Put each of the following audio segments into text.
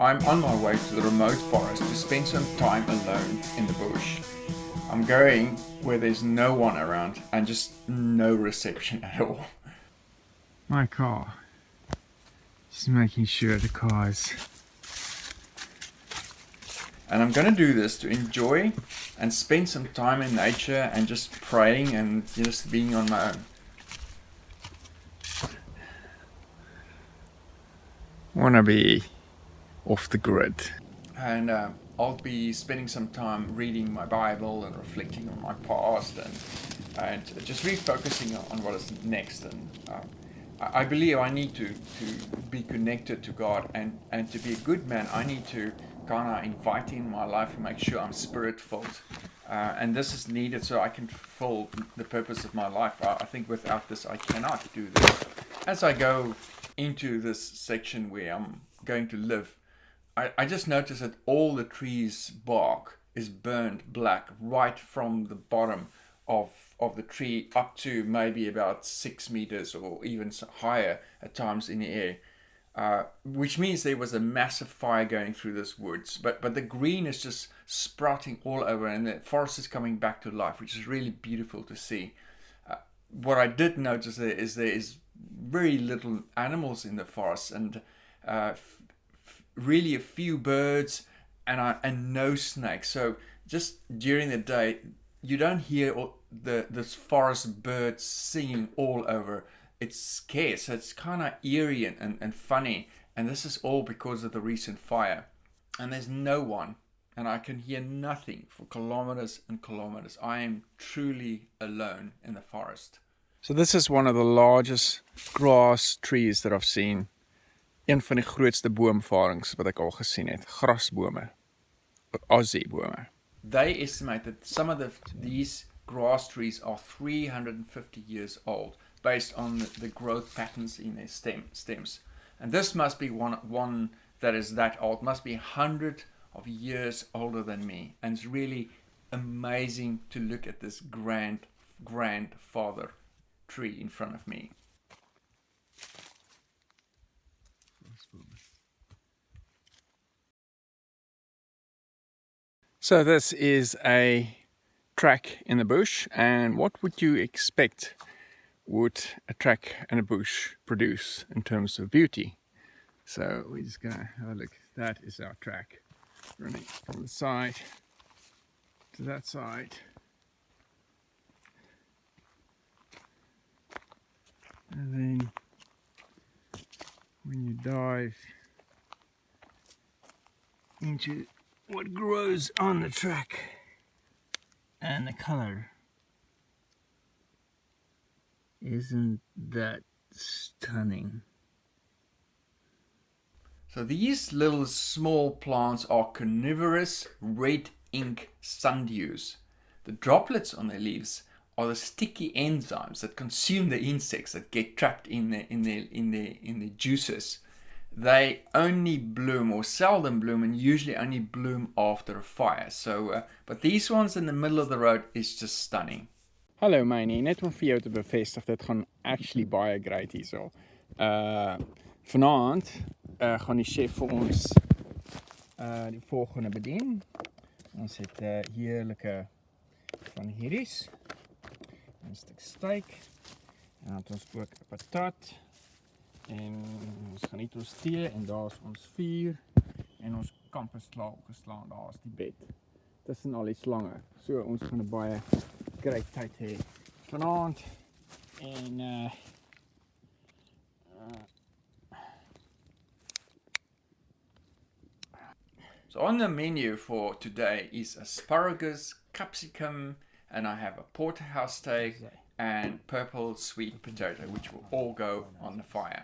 I'm on my way to the remote forest to spend some time alone in the bush. I'm going where there's no one around and just no reception at all. My car. Just making sure the car is... And I'm going to do this to enjoy and spend some time in nature and just praying and just being on my own. Wanna be off the grid. And I'll be spending some time reading my Bible and reflecting on my past and just refocusing on what is next. And I believe I need to be connected to God, and to be a good man, I need to kind of invite in my life and make sure I'm spirit filled. And this is needed so I can fulfill the purpose of my life. I think without this, I cannot do this. As I go into this section where I'm going to live, I just noticed that all the trees' bark is burned black right from the bottom of the tree up to maybe about 6 meters or even higher at times in the air, which means there was a massive fire going through this woods. But the green is just sprouting all over, and the forest is coming back to life, which is really beautiful to see. What I did notice there is very little animals in the forest, and really a few birds and no snakes. So just during the day, you don't hear this forest birds singing all over. It's scarce. So it's kind of eerie and funny. And this is all because of the recent fire. And there's no one. And I can hear nothing for kilometers and kilometers. I am truly alone in the forest. So this is one of the largest grass trees that I've seen. Een van die grootste boomvarings wat ek al gesien het. Grasbome. Aussie bome. They estimate that some of these grass trees are 350 years old based on the growth patterns in their stems. And this must be one that is that old, must be 100 of years older than me. And it's really amazing to look at this grandfather tree in front of me. So this is a track in the bush, and what would you expect would a track in a bush produce in terms of beauty? So we're just gonna have a look. That is our track, running from the side to that side. And then when you dive into what grows on the track and the color, isn't that stunning? So these little small plants are carnivorous red ink sundews. The droplets on their leaves are the sticky enzymes that consume the insects that get trapped in the juices. They only bloom or seldom bloom, and usually only bloom after a fire. So, but these ones in the middle of the road is just stunning. Hallo Mynie, net om vir jou te bevestig, dit gaan actually baie great hierso. Vanaand gaan die chef vir ons die volgende bedien. Ons het heerlike van hieries. 'n stuk steak. En dan het ons ook 'n patat. En ons gaan niet ons thee, en daar is ons vuur, en ons kamp is klaar opgeslaan, daar is die bed, tussen al die slange. So ons gaan 'n baie great tyd hê vanaand, en So on the menu for today is asparagus, capsicum, and I have a porterhouse steak and purple sweet potato, which will all go on the fire.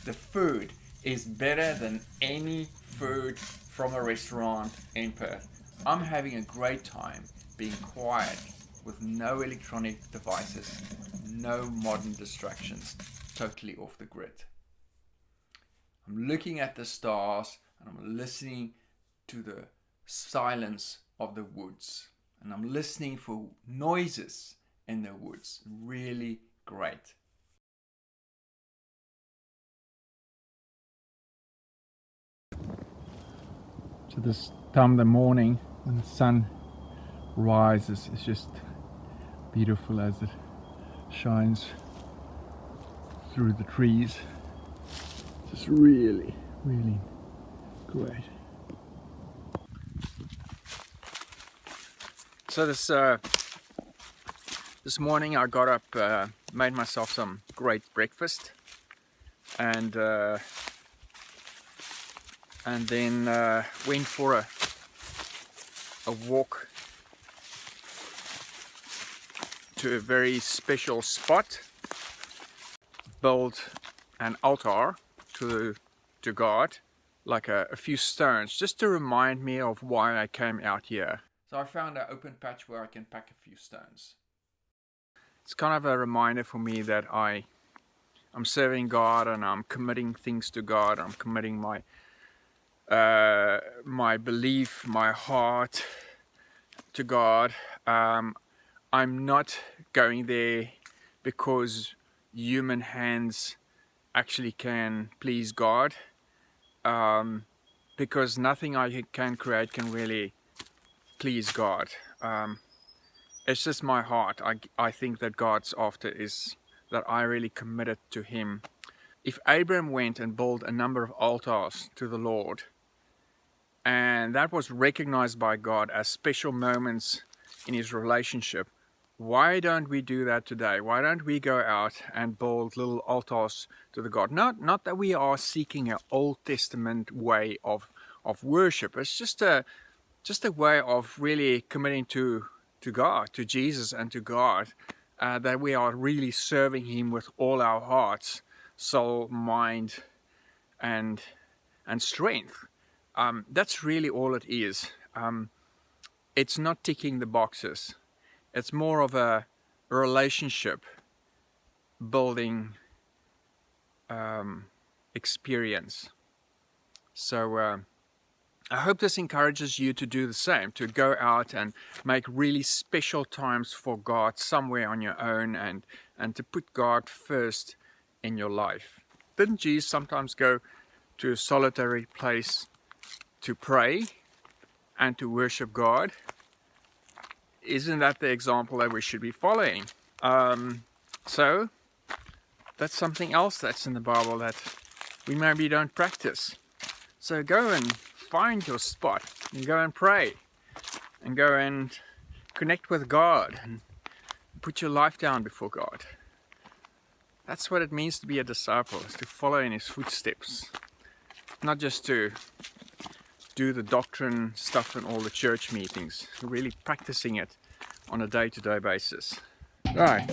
The food is better than any food from a restaurant in Perth. I'm having a great time being quiet with no electronic devices, no modern distractions, totally off the grid. I'm looking at the stars and I'm listening to the silence of the woods, and I'm listening for noises in the woods. Really great. So this time of the morning when the sun rises, it's just beautiful as it shines through the trees. Just really, really great. So this morning I got up, made myself some great breakfast, and then went for a walk to a very special spot, built an altar to God, like a few stones, just to remind me of why I came out here. So I found an open patch where I can pack a few stones. It's kind of a reminder for me that I'm serving God and I'm committing things to God. I'm committing my my belief, my heart to God. I'm not going there because human hands actually can please God, because nothing I can create can really please God. It's just my heart. I think that God's after is that I really committed to Him. If Abraham went and built a number of altars to the Lord, and that was recognized by God as special moments in His relationship, why don't we do that today? Why don't we go out and build little altars to the God? Not that we are seeking an Old Testament way of worship. It's just a way of really committing to God, to Jesus and to God, that we are really serving Him with all our hearts, soul, mind, and strength. That's really all it is. It's not ticking the boxes. It's more of a relationship building experience. So I hope this encourages you to do the same, to go out and make really special times for God somewhere on your own, and to put God first in your life. Didn't Jesus sometimes go to a solitary place to pray and to worship God? Isn't that the example that we should be following? So that's something else that's in the Bible that we maybe don't practice. So go and find your spot and go and pray and go and connect with God and put your life down before God. That's what it means to be a disciple, is to follow in His footsteps, not just to do the doctrine stuff in all the church meetings, really practicing it on a day-to-day basis. Right,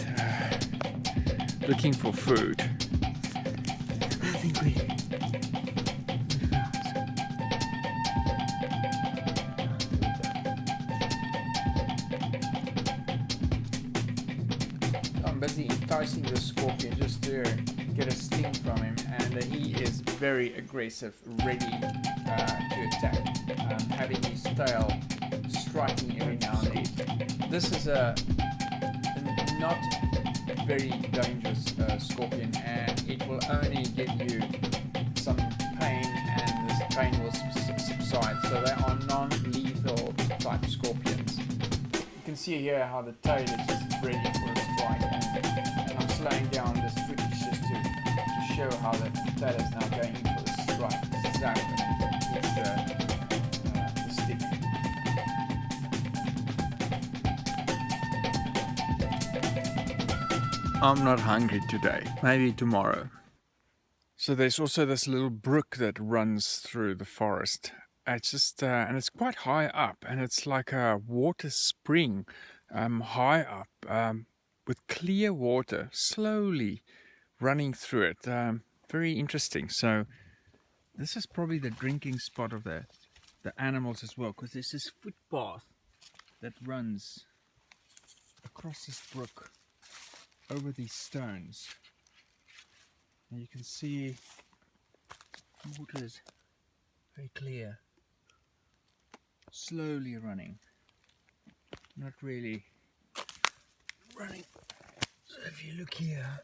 looking for food. I think we found. I'm busy enticing the scorpion just to get a sting from him, and he is very aggressive, ready to attack, having his tail striking every now and then. This is a not very dangerous scorpion, and it will only give you some pain, and this pain will subside. So they are non-lethal type scorpions. You can see here how the tail is just ready for a strike, and I'm slowing down this footage just to show how the tail is now going in for the strike. So it's the stick. I'm not hungry today, maybe tomorrow. So there's also this little brook that runs through the forest. It's just, and it's quite high up, and it's like a water spring, high up, with clear water slowly running through it. Very interesting. So this is probably the drinking spot of the animals as well, because there's this footpath that runs across this brook over these stones, and you can see the water is very clear, slowly running, not really running. So if you look here,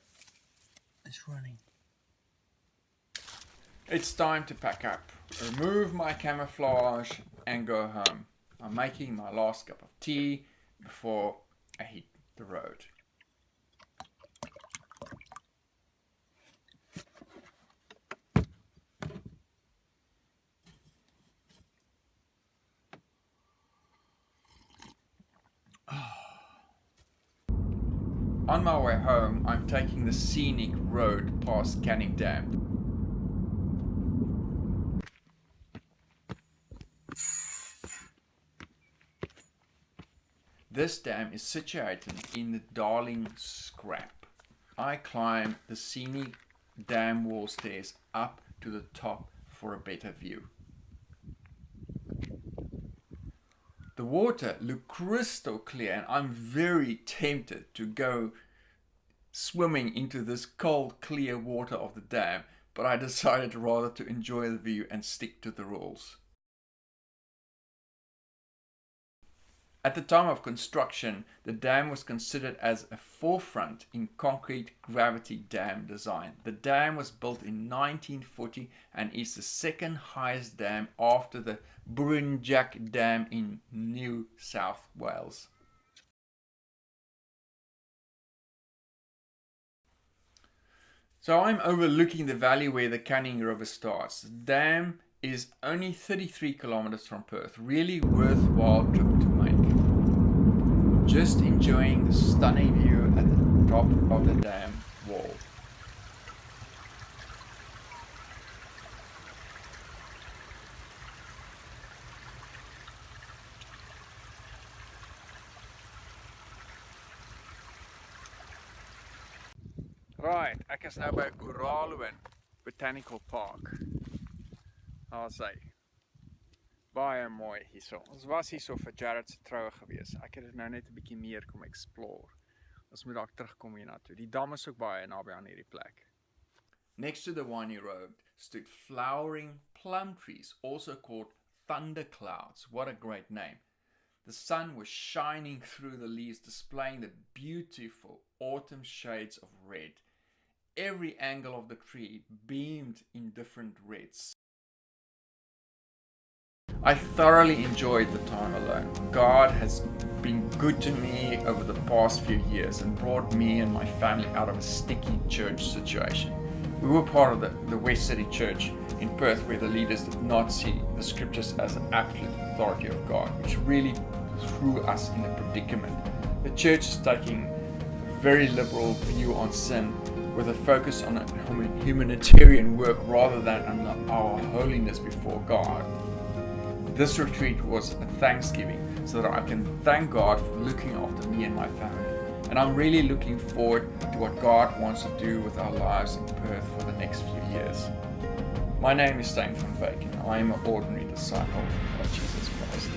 it's running. It's time to pack up, remove my camouflage and go home. I'm making my last cup of tea before I hit the road. On my way home, I'm taking the scenic road past Canning Dam. This dam is situated in the Darling Scrap. I climb the scenic dam wall stairs up to the top for a better view. The water looked crystal clear and I'm very tempted to go swimming into this cold, clear water of the dam, but I decided rather to enjoy the view and stick to the rules. At the time of construction, the dam was considered as a forefront in concrete gravity dam design. The dam was built in 1940 and is the second highest dam after the Burrinjack Dam in New South Wales. So I'm overlooking the valley where the Canning River starts. The dam is only 33 kilometers from Perth. Really worthwhile trip to make. Just enjoying the stunning view at the top of the dam wall. Right, ek is nou by Oralwen Botanical Park. Daar's hy. Baie mooi hierso. Ons was hierso vir Jared se troue gewees. Ek het dit nou net 'n bietjie meer kom explore. Ons moet dalk terugkom hiernatoe. Die dam is ook baie naby aan hierdie plek. Next to the windy road stood flowering plum trees, also called thunderclouds. What a great name. The sun was shining through the leaves, displaying the beautiful autumn shades of red. Every angle of the tree beamed in different reds. I thoroughly enjoyed the time alone. God has been good to me over the past few years and brought me and my family out of a sticky church situation. We were part of the West City Church in Perth, where the leaders did not see the scriptures as an absolute authority of God, which really threw us in a predicament. The church is taking a very liberal view on sin, with a focus on humanitarian work rather than on our holiness before God. This retreat was a thanksgiving so that I can thank God for looking after me and my family. And I'm really looking forward to what God wants to do with our lives in Perth for the next few years. My name is Stijn van Veek and I am an ordinary disciple of Jesus Christ.